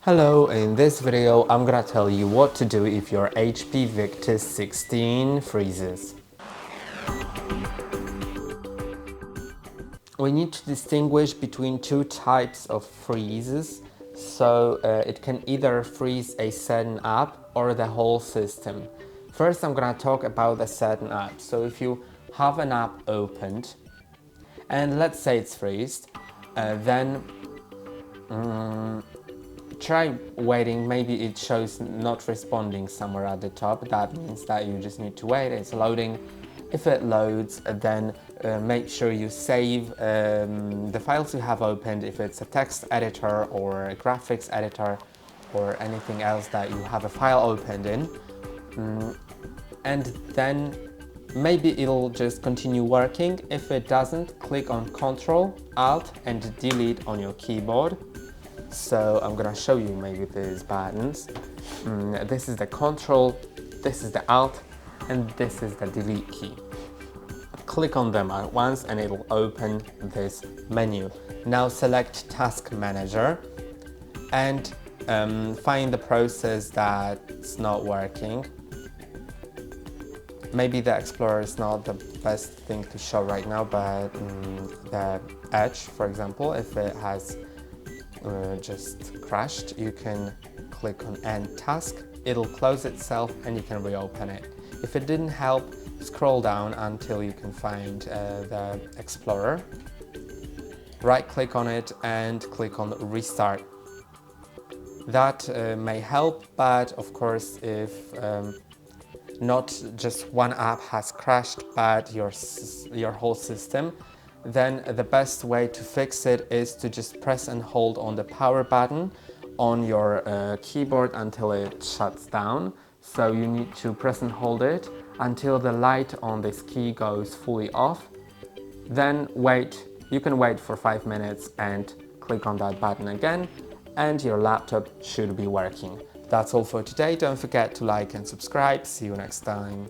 Hello, in this video I'm gonna tell you what to do if your HP Victus 16 freezes. We need to distinguish between two types of freezes, so it can either freeze a certain app or the whole system. First I'm gonna talk about the certain app. So if you have an app opened and let's say it's freezed, then try waiting. Maybe it shows not responding somewhere at the top. That means that you just need to wait. It's loading. If it loads, then make sure you save the files you have opened, if it's a text editor or a graphics editor or anything else that you have a file opened in. And then maybe it'll just continue working. If it doesn't, click on Ctrl, Alt and Delete on your keyboard. So I'm gonna show you maybe these buttons. This is the Control, this is the Alt, and this is the Delete key. Click on them at once and it'll open this menu. Now select Task Manager and find the process that's not working. Maybe the Explorer is not the best thing to show right now, but the Edge, for example, if it has just crashed, you can click on End Task, it'll close itself and you can reopen it. If it didn't help, scroll down until you can find the Explorer, right click on it and click on Restart. That may help, but of course if not just one app has crashed but your whole system, then the best way to fix it is to just press and hold on the power button on your keyboard until it shuts down. So you need to press and hold it until the light on this key goes fully off. Then wait, you can wait for 5 minutes and click on that button again and your laptop should be working. That's all for today. Don't forget to like and subscribe. See you next time.